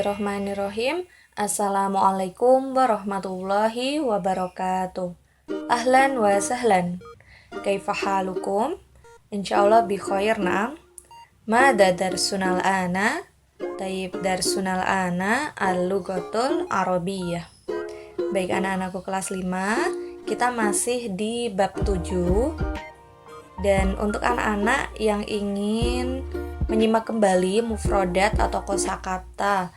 Bismillahirrohmanirrohim. Assalamualaikum warahmatullahi wabarakatuh. Ahlan wa sahlan. Kaifa halukum? Insyaallah bi khair, na'am. Mada darsunal ana? Taib darsunal ana al-lughatul arabiyyah. Baik anak-anakku kelas 5, kita masih di bab 7. Dan untuk anak-anak yang ingin menyimak kembali mufrodat atau kosakata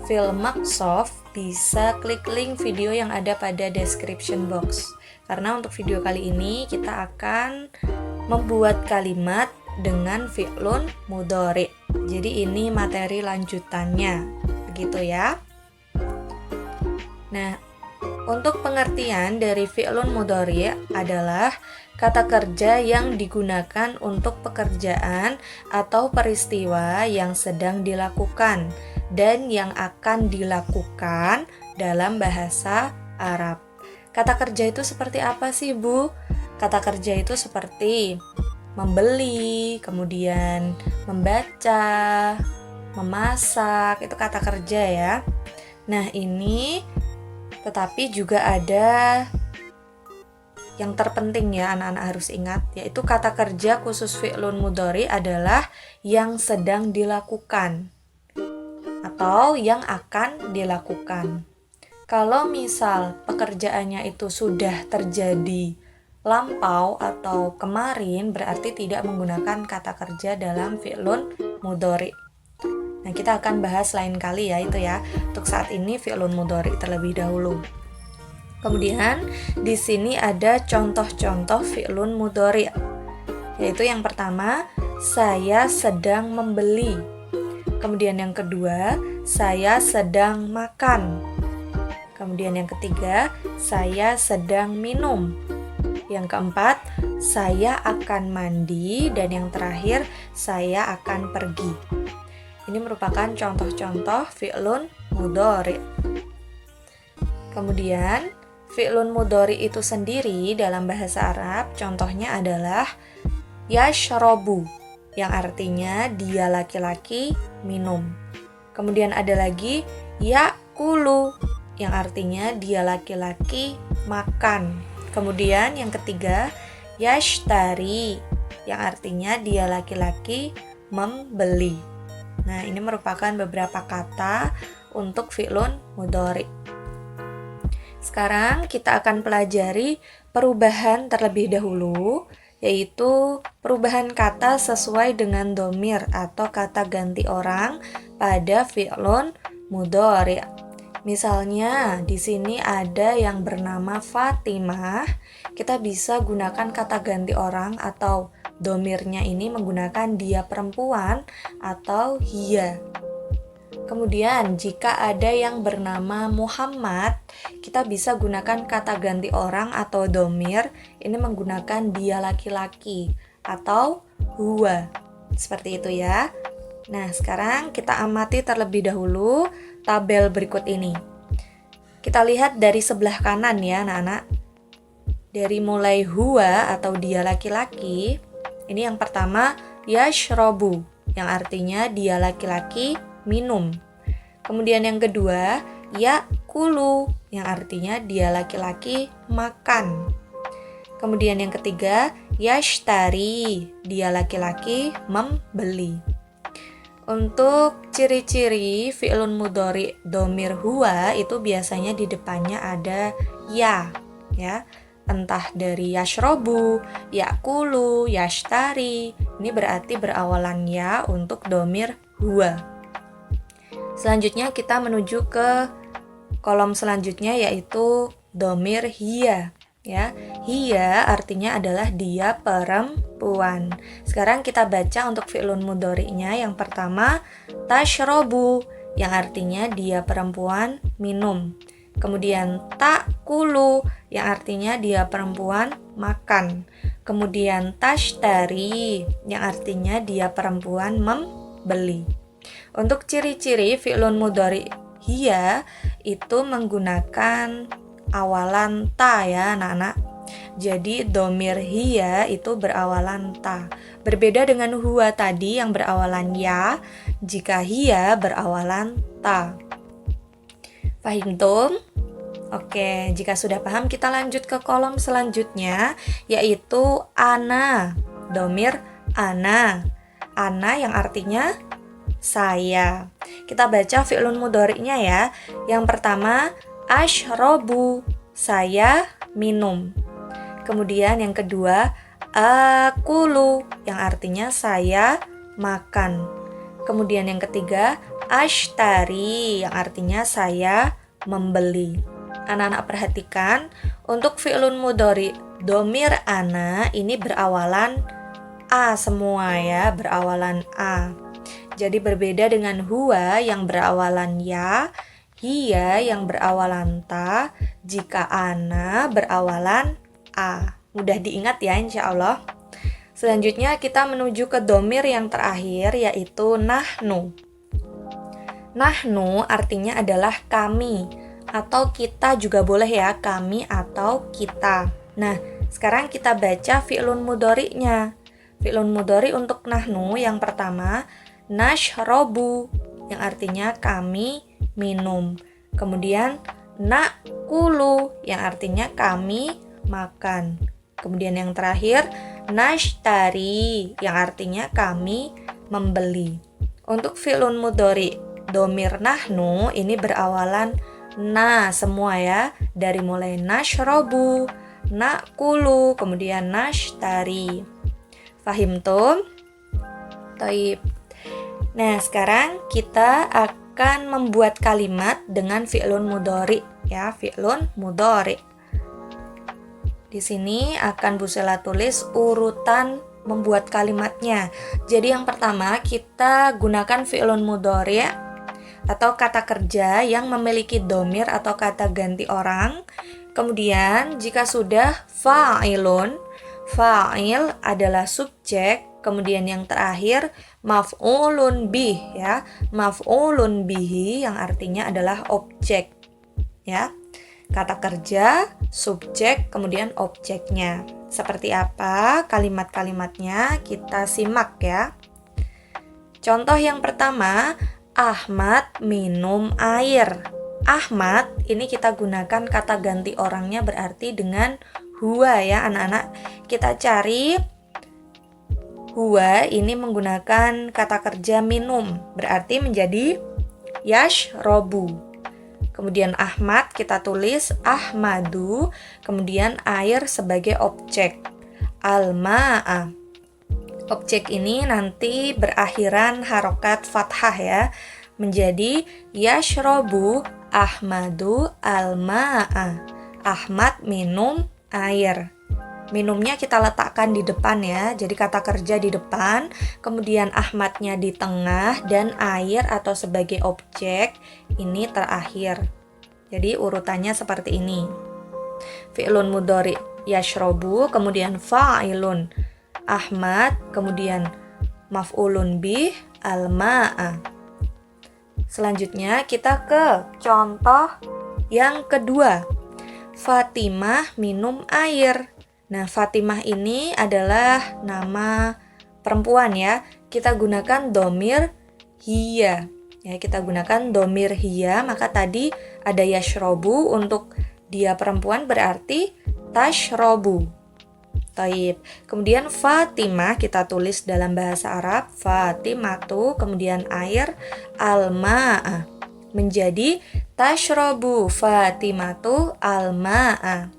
fil maqsaf, bisa klik link video yang ada pada description box. Karena untuk video kali ini kita akan membuat kalimat dengan fi'lun mudhari. Jadi ini materi lanjutannya, begitu ya. Nah, untuk pengertian dari fi'lun mudhari adalah kata kerja yang digunakan untuk pekerjaan atau peristiwa yang sedang dilakukan dan yang akan dilakukan dalam bahasa Arab. Kata kerja itu seperti apa sih, Bu? Kata kerja itu seperti membeli, kemudian membaca, memasak, itu kata kerja ya. Nah, ini tetapi juga ada yang terpenting ya anak-anak harus ingat, yaitu kata kerja khusus fi'lun mudhari adalah yang sedang dilakukan atau yang akan dilakukan. Kalau misal pekerjaannya itu sudah terjadi lampau atau kemarin, berarti tidak menggunakan kata kerja dalam fi'lun mudhari. Nah, kita akan bahas lain kali ya itu ya. Untuk saat ini fi'lun mudhari terlebih dahulu. Kemudian di sini ada contoh-contoh fi'lun mudhari. Yaitu yang pertama, saya sedang membeli. Kemudian yang kedua, saya sedang makan. Kemudian yang ketiga, saya sedang minum. Yang keempat, saya akan mandi, dan yang terakhir, saya akan pergi. Ini merupakan contoh-contoh fi'lun mudhari. Kemudian fi'lun mudhari itu sendiri dalam bahasa Arab contohnya adalah yashrobu, yang artinya dia laki-laki minum. Kemudian ada lagi yakulu, yang artinya dia laki-laki makan. Kemudian yang ketiga yashtari, yang artinya dia laki-laki membeli. Nah, ini merupakan beberapa kata untuk fi'lun mudhari. Sekarang kita akan pelajari perubahan terlebih dahulu, yaitu perubahan kata sesuai dengan dhamir atau kata ganti orang pada fi'lun mudhari. Misalnya di sini ada yang bernama Fatimah, kita bisa gunakan kata ganti orang atau dhamirnya ini menggunakan dia perempuan atau hiya. Kemudian jika ada yang bernama Muhammad, kita bisa gunakan kata ganti orang atau dhamir ini menggunakan dia laki-laki atau huwa. Seperti itu ya. Nah, sekarang kita amati terlebih dahulu tabel berikut ini. Kita lihat dari sebelah kanan ya anak-anak. Dari mulai huwa atau dia laki-laki, ini yang pertama yashrobu, yang artinya dia laki-laki minum. Kemudian yang kedua yakulu, yang artinya dia laki-laki makan. Kemudian yang ketiga yashtari, dia laki-laki membeli. Untuk ciri-ciri fi'lun mudhari dhamir huwa itu biasanya di depannya ada ya. Entah dari yashrobu, yakulu, yashtari. Ini berarti berawalan ya untuk dhamir huwa. Selanjutnya kita menuju ke kolom selanjutnya yaitu dhamir hiya. Ya, hiya artinya adalah dia perempuan. Sekarang kita baca untuk fi'lun mudhari'nya. Yang pertama tashrobu, yang artinya dia perempuan minum. Kemudian takulu, yang artinya dia perempuan makan. Kemudian tashtari, yang artinya dia perempuan membeli. Untuk ciri-ciri fi'lun mudhari' hiya itu menggunakan awalan ta ya anak-anak. Jadi dhamir hiya itu berawalan ta. Berbeda dengan huwa tadi yang berawalan ya, jika hiya berawalan ta. Fahimtum? Oke, jika sudah paham kita lanjut ke kolom selanjutnya, yaitu ana. Domir ana. Ana yang artinya saya. Kita baca fi'lun mudhari'nya ya. Yang pertama, ashrobu, saya minum. Kemudian yang kedua, akulu, yang artinya saya makan. Kemudian yang ketiga, ashtari, yang artinya saya membeli. Anak-anak perhatikan, untuk fi'lun mudhari domir ana ini berawalan a semua ya, berawalan a. Jadi berbeda dengan huwa yang berawalan ya, hiya yang berawalan ta, jika ana berawalan a. Mudah diingat ya insya Allah. Selanjutnya kita menuju ke domir yang terakhir, yaitu nahnu. Nahnu artinya adalah kami, atau kita juga boleh ya, kami atau kita. Nah, sekarang kita baca fi'lun mudhari'nya. Fi'lun mudhari' untuk nahnu yang pertama, nashrobu, yang artinya kami minum. Kemudian nakulu, yang artinya kami makan. Kemudian yang terakhir, nashtari, yang artinya kami membeli. Untuk fi'lun mudhari' domir nahnu ini berawalan na semua ya, dari mulai nashrobu, nakulu, kemudian nashtari. Fahimtum? Taib. Nah, sekarang kita akan membuat kalimat dengan fi'lun mudhari ya, fi'lun mudhari. Di sini akan Bu Sela tulis urutan membuat kalimatnya. Jadi yang pertama kita gunakan fi'lun mudhari atau kata kerja yang memiliki domir atau kata ganti orang. Kemudian jika sudah fa'ilun, fa'il adalah subjek. Kemudian yang terakhir maf'ulun bih ya, maf'ulun bihi yang artinya adalah objek ya. Kata kerja, subjek, kemudian objeknya. Seperti apa kalimat-kalimatnya? Kita simak ya. Contoh yang pertama, Ahmad minum air. Ahmad ini kita gunakan kata ganti orangnya berarti dengan huwa ya anak-anak. Kita cari huwa ini menggunakan kata kerja minum, berarti menjadi yashrobu. Kemudian Ahmad kita tulis Ahmadu, kemudian air sebagai objek. Al-ma'a. Objek ini nanti berakhiran harokat fathah ya, menjadi yashrobu Ahmadu al-ma'a. Ahmad minum air. Minumnya kita letakkan di depan ya, jadi kata kerja di depan, kemudian Ahmadnya di tengah, dan air atau sebagai objek ini terakhir. Jadi urutannya seperti ini. Fi'lun mudhari yashrobu, kemudian fa'ilun Ahmad, kemudian maf'ulun bih al-ma'a. Selanjutnya kita ke contoh yang kedua. Fatimah minum air. Nah, Fatimah ini adalah nama perempuan ya. Kita gunakan domir hiya. Ya, kita gunakan domir hiya, maka tadi ada yashrobu untuk dia perempuan berarti tashrobu. Taib. Kemudian Fatimah kita tulis dalam bahasa Arab Fatimatu, kemudian air al-ma'a menjadi tashrobu Fatimatu al-ma'a.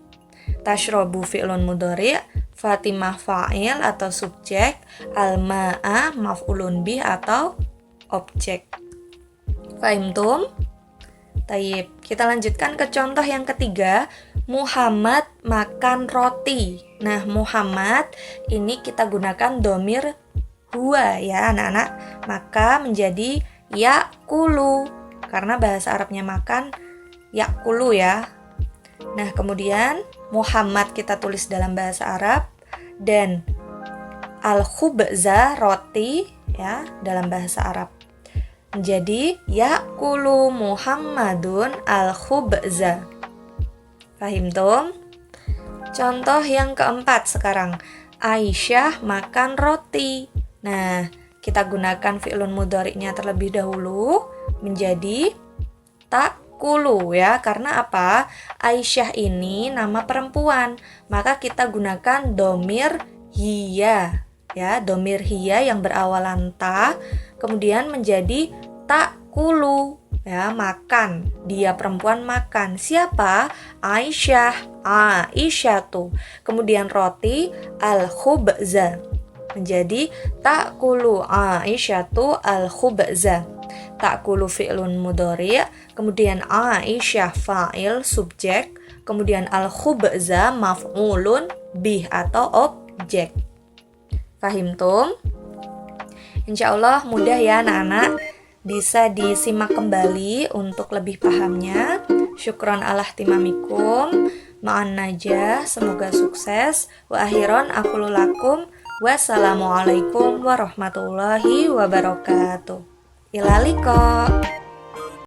Tashrobu fi'lun mudhari', Fatimah fa'il atau subjek, al-ma'a maf'ulun bih atau objek. Fahimtum? Taib. Kita lanjutkan ke contoh yang ketiga, Muhammad makan roti. Nah, Muhammad ini kita gunakan domir huwa ya anak-anak, maka menjadi yakulu karena bahasa Arabnya makan yakulu ya. Nah, kemudian Muhammad kita tulis dalam bahasa Arab, dan al-khubza roti ya dalam bahasa Arab. Jadi yakulu Muhammadun al-khubza. Fahimtum? Contoh yang keempat sekarang, Aisyah makan roti. Nah, kita gunakan fi'lun mudhari'nya terlebih dahulu menjadi ta'kulu ya. Karena apa? Aisyah ini nama perempuan, maka kita gunakan domir hiya ya, domir hiya yang berawalan ta kemudian menjadi ta'kulu ya, makan. Dia perempuan makan. Siapa? Aisyah. Aisyah tuh. Kemudian roti al-khubza menjadi ta'kulu Aisyatu al-khubza. Ta'kulu fi'lun mudhari', kemudian Aisyah fa'il subjek, kemudian al-khubza maf'ulun bih atau objek. Fahimtum? Insyaallah mudah ya anak-anak. Bisa disimak kembali untuk lebih pahamnya. Syukron ala ihtimamikum. Ma'an najah, semoga sukses. Wa akhiran aqulu lakum wassalamualaikum warahmatullahi wabarakatuh. Ila liqa.